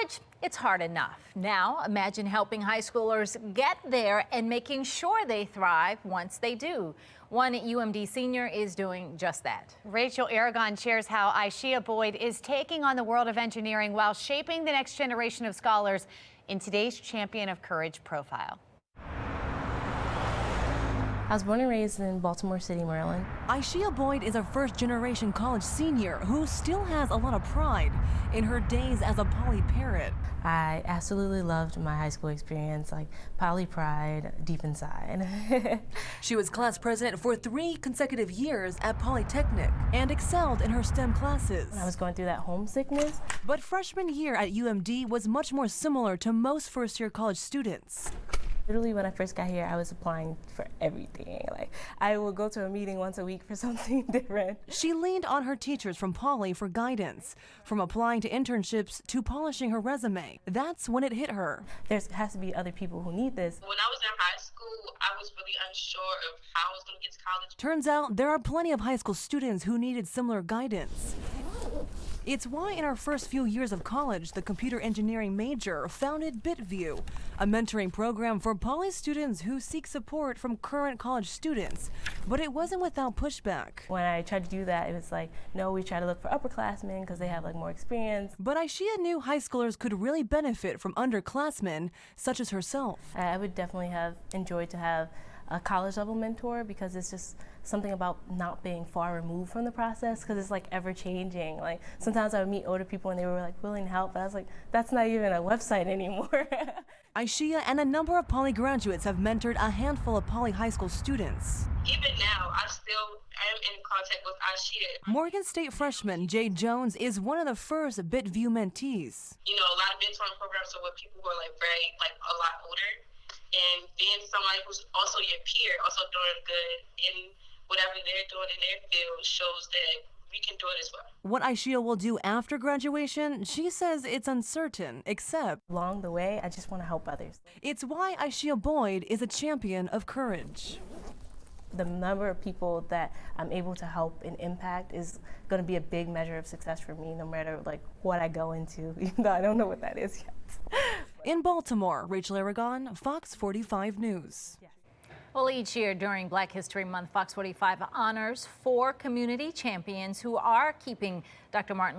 College, it's hard enough. Now, imagine helping high schoolers get there and making sure they thrive once they do. One UMD senior is doing just that. Rachel Aragon shares how Ishia Boyd is taking on the world of engineering while shaping the next generation of scholars in today's Champion of Courage profile. I was born and raised in Baltimore City, Maryland. Ishia Boyd is a first-generation college senior who still has a lot of pride in her days as a Poly parent. I absolutely loved my high school experience, like Poly pride deep inside. She was class president for 3 consecutive years at Polytechnic and excelled in her STEM classes. I was going through that homesickness. But freshman year at UMD was much more similar to most first-year college students. Literally, when I first got here, I was applying for everything. Like, I would go to a meeting once a week for something different. She leaned on her teachers from Poly for guidance, from applying to internships to polishing her resume. That's when it hit her. There has to be other people who need this. When I was in high school, I was really unsure of how I was going to get to college. Turns out there are plenty of high school students who needed similar guidance. It's why in our first few years of college, the computer engineering major founded BitView, a mentoring program for Poly students who seek support from current college students. But it wasn't without pushback. When I tried to do that, it was like, no, we try to look for upperclassmen because they have like more experience. But Ishia knew high schoolers could really benefit from underclassmen, such as herself. I would definitely have enjoyed to have a college level mentor because it's just something about not being far removed from the process because it's like ever changing. Like sometimes I would meet older people and they were like willing to help, but I was like, that's not even a website anymore. Ishia and a number of Poly graduates have mentored a handful of Poly high school students. Even now, I am in contact with Ishia. Morgan State freshman Jay Jones is one of the first BitView mentees. You know, a lot of mentoring programs are with people who are a lot older. And being somebody who's also your peer, also doing good in whatever they're doing in their field shows that we can do it as well. What Ishia will do after graduation, she says it's uncertain, except along the way, I just want to help others. It's why Ishia Boyd is a champion of courage. The number of people that I'm able to help and impact is going to be a big measure of success for me, no matter like what I go into, even though I don't know what that is yet. In Baltimore, Rachel Aragon, Fox 45 News. Well, each year during Black History Month, Fox 45 honors 4 community champions who are keeping Dr. Martin